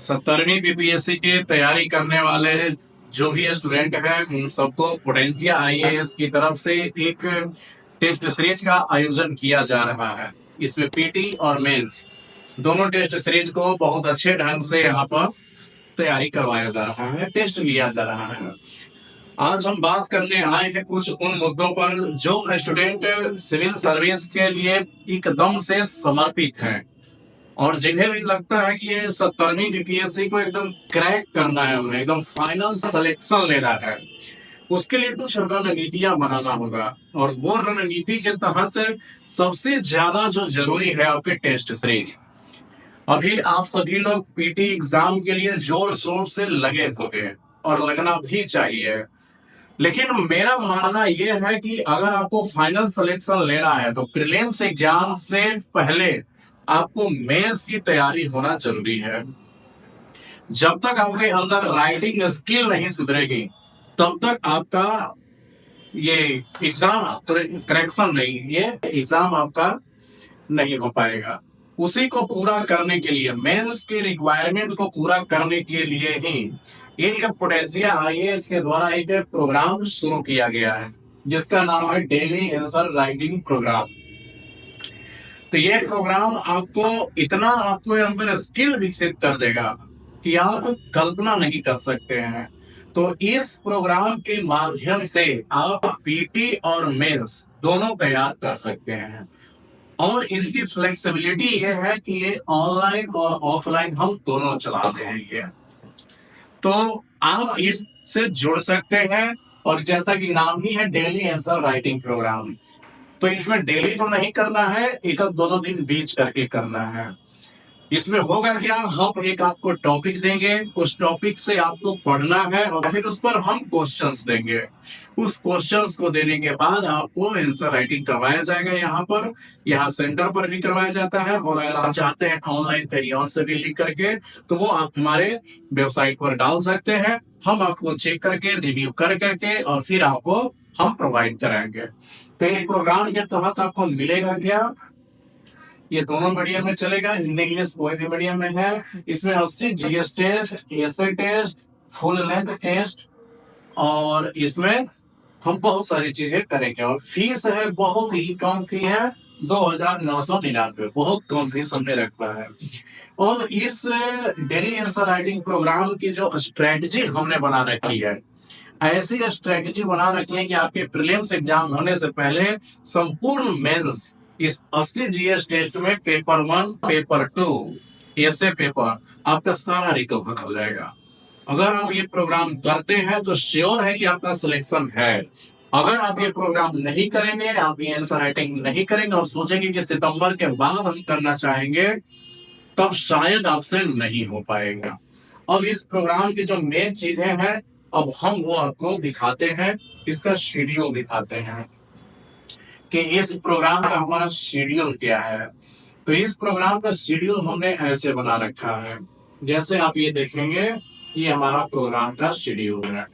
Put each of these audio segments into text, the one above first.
17वीं BPSC की तैयारी करने वाले जो भी स्टूडेंट है उन सबको पोटेंशिया आईएएस की तरफ से एक टेस्ट सीरीज का आयोजन किया जा रहा है। इसमें पीटी और मेंस दोनों टेस्ट सीरीज को बहुत अच्छे ढंग से यहाँ पर तैयारी करवाया जा रहा है, टेस्ट लिया जा रहा है। आज हम बात करने आए हैं कुछ उन मुद्दों पर जो स्टूडेंट सिविल सर्विस के लिए एकदम से समर्पित हैं और जिन्हें भी लगता है कि ये 17वीं बीपीएससी को एकदम क्रैक करना है, उन्हें एकदम फाइनल सिलेक्शन लेना है, उसके लिए कुछ रणनीतियां बनाना होगा। और वो रणनीति के तहत सबसे ज्यादा जो जरूरी है आपके टेस्ट सीरीज। अभी आप सभी लोग पीटी एग्जाम के लिए जोर शोर से लगे होंगे और लगना भी चाहिए, लेकिन मेरा मानना यह है कि अगर आपको फाइनल सिलेक्शन लेना है तो प्रीलिम्स एग्जाम से पहले आपको मेंस की तैयारी होना जरूरी है। जब तक आपके अंदर राइटिंग स्किल नहीं सुधरेगी तब तक आपका ये एग्जाम करेक्शन नहीं, ये एग्जाम आपका नहीं हो पाएगा। उसी को पूरा करने के लिए, मेंस के रिक्वायरमेंट को पूरा करने के लिए ही एक पोटेंशिया आईएएस के द्वारा एक प्रोग्राम शुरू किया गया है जिसका नाम है डेली आंसर राइटिंग प्रोग्राम। तो ये प्रोग्राम आपको अंदर स्किल विकसित कर देगा कि आप कल्पना नहीं कर सकते हैं। तो इस प्रोग्राम के माध्यम से आप पीटी और मेंस दोनों तैयार कर सकते हैं और इसकी फ्लेक्सिबिलिटी ये है कि ये ऑनलाइन और ऑफलाइन हम दोनों चलाते हैं ये। तो आप इससे जुड़ सकते हैं और जैसा कि नाम ही है डेली आंसर राइटिंग प्रोग्राम, तो इसमें डेली तो नहीं करना है, एक दो दिन बीच करके करना है। इसमें होगा क्या, हम एक आपको टॉपिक देंगे, उस टॉपिक से आपको पढ़ना है और फिर उस पर हम क्वेश्चंस देंगे। उस क्वेश्चंस को देने के बाद आपको आंसर राइटिंग करवाया जाएगा। यहाँ सेंटर पर भी करवाया जाता है और अगर आप चाहते हैं ऑनलाइन कहीं और से भी लिख करके तो वो आप हमारे वेबसाइट पर डाल सकते हैं। हम आपको चेक करके रिव्यू कर करके और फिर आपको हम प्रोवाइड कराएंगे। तो इस प्रोग्राम के तहत आपको मिलेगा क्या, ये दोनों मीडियम में चलेगा, हिंदी इंग्लिश कोई भी मीडियम में है। इसमें 80 GS test, SA test, full length test और इसमें हम बहुत सारी चीजें करेंगे। और फीस है बहुत ही कम, फी है 2,999, बहुत कम फीस हमने रखा है। और इस डेली आंसर राइटिंग प्रोग्राम की जो स्ट्रेटजी हमने बना रखी है, ऐसी स्ट्रेटजी बना रखी है कि आपके प्रीलिम्स एग्जाम होने से पहले संपूर्ण मेंस इस 80 जीएस टेस्ट में पेपर 1, पेपर 2, ऐसे पेपर आपका सारा रिकवर हो जाएगा। अगर आप ये प्रोग्राम करते हैं तो श्योर है कि आपका सिलेक्शन है। अगर आप ये प्रोग्राम नहीं करेंगे, आप ये आंसर राइटिंग नहीं करेंगे और सोचेंगे कि सितंबर के बाद हम करना चाहेंगे, तब शायद आपसे नहीं हो पाएगा। अब इस प्रोग्राम की जो मेन चीजें हैं अब हम वो आपको दिखाते हैं, इसका शेड्यूल दिखाते हैं कि इस प्रोग्राम का हमारा शेड्यूल क्या है। तो इस प्रोग्राम का शेड्यूल हमने ऐसे बना रखा है, जैसे आप ये देखेंगे ये हमारा प्रोग्राम का शेड्यूल है।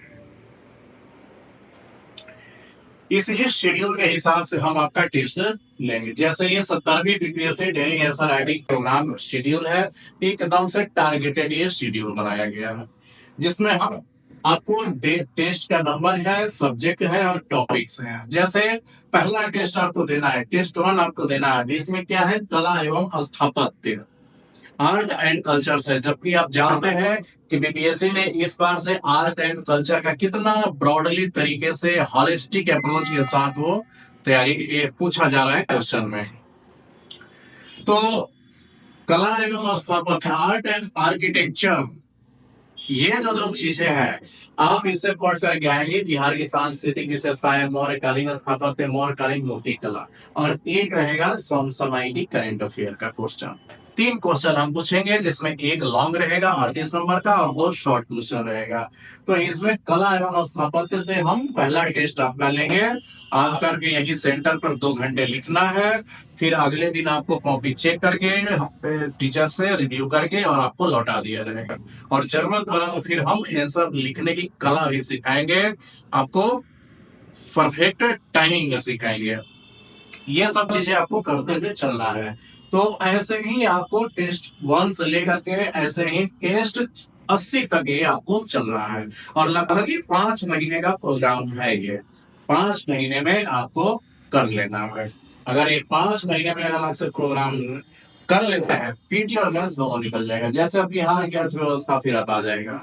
इसी शेड्यूल के हिसाब से हम आपका टेस्ट लेंगे। जैसे ये 17वीं BPSC daily answer writing program schedule है, एकदम से टारगेटेड ये शेड्यूल बनाया गया है जिसमें हम आपको टेस्ट का नंबर है, सब्जेक्ट है और टॉपिक्स हैं। जैसे पहला टेस्ट आपको देना है, टेस्ट 1 आपको देना है, जिसमें क्या है, कला एवं स्थापत्य, आर्ट एंड कल्चर से। जबकि आप जानते हैं कि बीपीएससी ने इस बार से आर्ट एंड कल्चर का कितना ब्रॉडली तरीके से हॉलिस्टिक अप्रोच के साथ वो तैयारी पूछा जा रहा है क्वेश्चन में। तो कला एवं स्थापत्य, आर्ट एंड आर्किटेक्चर, ये जो चीजें हैं आप इससे पढ़ कर आएंगे। बिहार की सांस्कृतिक विशेषताएं, मौर्यकालीन स्थापत्य, मौर्यकालीन मूर्तिकला, और एक रहेगा समसामयिक करंट अफेयर का क्वेश्चन। 3 क्वेश्चन हम पूछेंगे जिसमें एक लॉन्ग रहेगा 38 नंबर का और 2 शॉर्ट क्वेश्चन रहेगा। तो इसमें कला एवं स्थापत्य से हम पहला टेस्ट आपका लेंगे, आप करके यही सेंटर पर 2 घंटे लिखना है। फिर अगले दिन आपको कॉपी चेक करके टीचर से रिव्यू करके और आपको लौटा दिया जाएगा। और जरूरत पड़ा तो फिर हम आंसर लिखने की कला भी सिखाएंगे, आपको परफेक्ट टाइमिंग में सिखाएंगे। ये सब चीजें आपको करते हुए चलना है। तो ऐसे ही आपको टेस्ट 1 से लेकर के ऐसे ही टेस्ट 80 तक ये आपको चल रहा है, और लगभग ही 5 महीने का प्रोग्राम है ये। 5 महीने में आपको कर लेना है। अगर ये 5 महीने में अलग से प्रोग्राम कर लेते हैं, पीटी और मेंस दोनों निकल जाएगा। जैसे अब बिहार की अर्थव्यवस्था फिर आ जाएगा,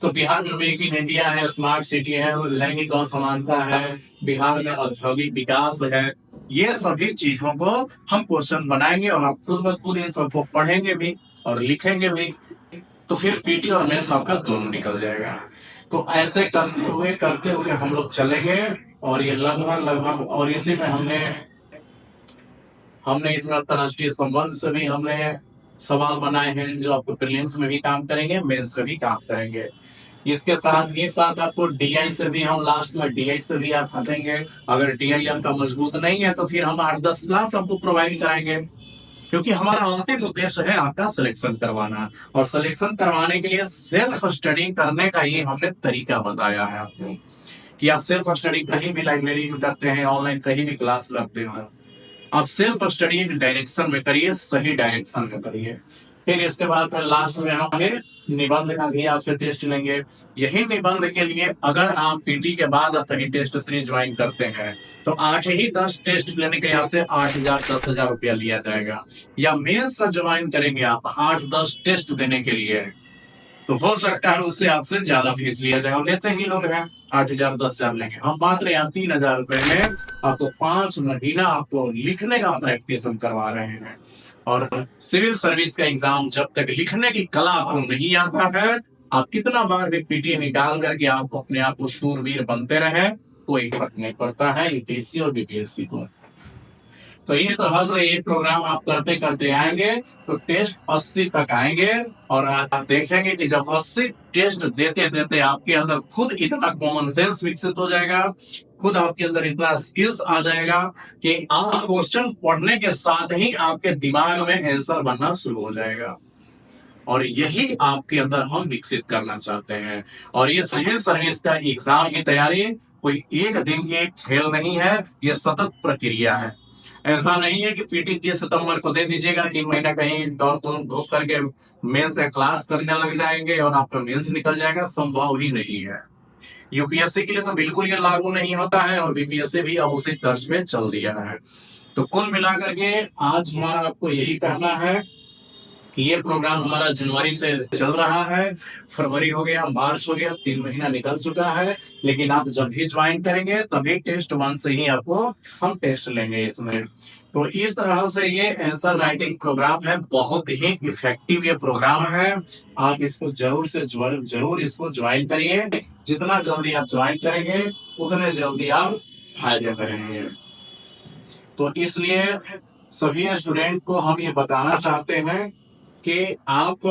तो बिहार में मेक इन इंडिया है, स्मार्ट सिटी है, लैंगिक असमानता है, बिहार में औद्योगिक विकास है। ये सभी चीजों को हम क्वेश्चन बनाएंगे और आप खुद ब खुद इन सबको पढ़ेंगे भी और लिखेंगे भी, तो फिर पीटी और मेंस आपका दोनों निकल जाएगा। तो ऐसे करते हुए हम लोग चलेंगे, और ये लगभग और इसी में हमने हमने इसमें अंतरराष्ट्रीय संबंध से भी हमने सवाल बनाए हैं, जो आपको प्रीलिम्स में भी काम करेंगे, मेंस में भी काम करेंगे। इसके साथ ही साथ आपको डीआई से भी हम लास्ट में डीआई से भी आप देंगे। अगर डीआई आपका मजबूत नहीं है तो फिर हम 8-10 क्लास आपको प्रोवाइड कराएंगे, क्योंकि हमारा अंतिम उद्देश्य है आपका सिलेक्शन करवाना। और सिलेक्शन करवाने के लिए सेल्फ स्टडी करने का ही हमने तरीका बताया है आपको, कि आप सेल्फ स्टडी कहीं भी लाइब्रेरी में करते हैं, ऑनलाइन कहीं भी क्लास लगते हो, आप सेल्फ स्टडी एक डायरेक्शन में करिए, सही डायरेक्शन में करिए। फिर इसके बाद फिर लास्ट में हम फिर निबंध का भी आपसे टेस्ट लेंगे। यही निबंध के लिए अगर आप पीटी के बाद आप कहीं टेस्ट सीरीज ज्वाइन करते हैं, तो 8 ही 10 टेस्ट लेने के लिए आपसे 8,000 10,000 रुपया लिया जाएगा। या मेंस का ज्वाइन करेंगे आप 8-10 टेस्ट देने के लिए, तो हो सकता है उससे आपसे ज्यादा फीस लिया जाएगा। लेते ही लोग हैं 8,000 10,000 लेंगे, हम मात्र यहाँ 3,000 रुपए में आपको 5 महीना आपको लिखने का प्रैक्टिस हम करवा रहे हैं। और सिविल सर्विस का एग्जाम जब तक लिखने की कला आपको नहीं आता है, आप कितना बार भी पीटी निकाल करके आप अपने आप को शूरवीर बनते रहे, कोई फर्क नहीं पड़ता है यूपीएससी और बीपीएससी को। तो इस तरह से ये प्रोग्राम आप करते करते आएंगे तो टेस्ट 80 तक आएंगे, और आप देखेंगे कि जब 80 टेस्ट देते देते आपके अंदर खुद इतना कॉमन सेंस विकसित हो जाएगा, खुद आपके अंदर इतना स्किल्स आ जाएगा कि आप क्वेश्चन पढ़ने के साथ ही आपके दिमाग में आंसर बनना शुरू हो जाएगा। और यही आपके अंदर हम विकसित करना चाहते हैं। और ये सिविल सर्विस का एग्जाम की तैयारी कोई एक दिन की खेल नहीं है, ये सतत प्रक्रिया है। ऐसा नहीं है कि पीटी 30 सितंबर को दे दीजिएगा, 3 महीना कहीं दौड़ धूप करके मेंस से क्लास करने लग जाएंगे और आपका मेंस निकल जाएगा, संभव ही नहीं है। यूपीएससी के लिए तो बिल्कुल ये लागू नहीं होता है, और बीपीएससी भी अब उसी तर्ज पे चल दिया है। तो कुल मिलाकर के आज हमारा आपको यही कहना है कि ये प्रोग्राम हमारा जनवरी से चल रहा है, फरवरी हो गया, मार्च हो गया, 3 महीना निकल चुका है। लेकिन आप जब भी ज्वाइन करेंगे तभी टेस्ट 1 से ही आपको हम टेस्ट लेंगे इसमें। तो इस तरह से ये आंसर राइटिंग प्रोग्राम है, बहुत ही इफेक्टिव ये प्रोग्राम है। आप इसको जरूर इसको ज्वाइन करिए। जितना जल्दी आप ज्वाइन करेंगे उतने जल्दी आप फायदे करेंगे। तो इसलिए सभी स्टूडेंट को हम ये बताना चाहते हैं कि आप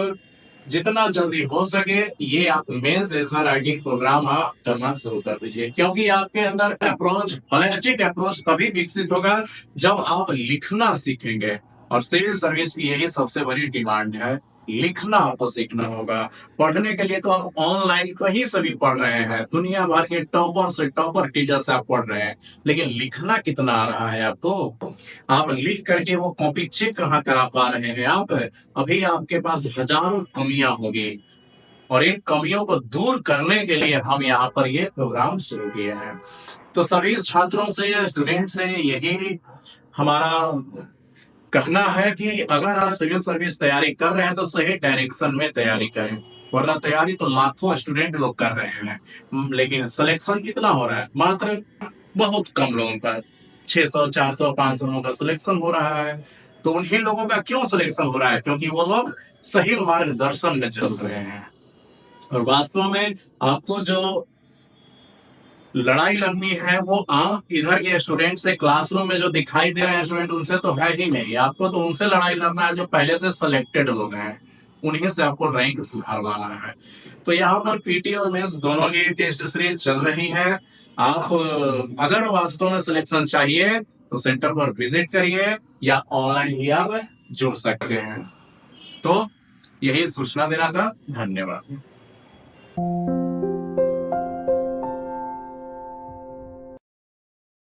जितना जल्दी हो सके ये आप मेंस आंसर राइटिंग प्रोग्राम आप करना शुरू कर दीजिए, क्योंकि आपके अंदर अप्रोच, होलिस्टिक अप्रोच तभी विकसित होगा जब आप लिखना सीखेंगे। और सिविल सर्विस की यही सबसे बड़ी डिमांड है, लिखना आपको सीखना होगा। पढ़ने के लिए तो आप ऑनलाइन कहीं से भी पढ़ रहे हैं, दुनिया भर के टॉपर से टॉपर टीचर से आप पढ़ रहे हैं, लेकिन लिखना कितना आ रहा है आपको? आप लिख करके वो कॉपी चेक कहाँ करा पा रहे हैं? आप अभी आपके पास हजारों कमियां होगी, और इन कमियों को दूर करने के लिए हम यहाँ पर ये प्रोग्राम शुरू किए हैं। तो सभी छात्रों से, स्टूडेंट से यही हमारा कहना है कि अगर आप सिविल सर्विस तैयारी कर रहे हैं तो सही डायरेक्शन में तैयारी करें, वरना तैयारी तो लाखों स्टूडेंट लोग कर रहे हैं, लेकिन सिलेक्शन कितना हो रहा है? मात्र बहुत कम लोगों का, 600 400 500 लोगों का सिलेक्शन हो रहा है। तो उन्हीं लोगों का क्यों सिलेक्शन हो रहा है? क्योंकि वो लोग सही मार्गदर्शन में चल रहे हैं। और वास्तव में आपको जो लड़ाई लड़नी है वो आप इधर के स्टूडेंट से, क्लासरूम में जो दिखाई दे रहे हैं स्टूडेंट, उनसे तो है ही नहीं। आपको तो उनसे लड़ाई लड़ना है जो पहले से सिलेक्टेड लोग हैं, उन्हीं से आपको रैंक सुधारवाना है। तो यहाँ पर पीटी और मेंस दोनों की टेस्ट सीरीज चल रही है। आप अगर वास्तव में सिलेक्शन चाहिए तो सेंटर पर विजिट करिए, या ऑनलाइन भी आप जुड़ सकते हैं। तो यही सूचना देना था। धन्यवाद।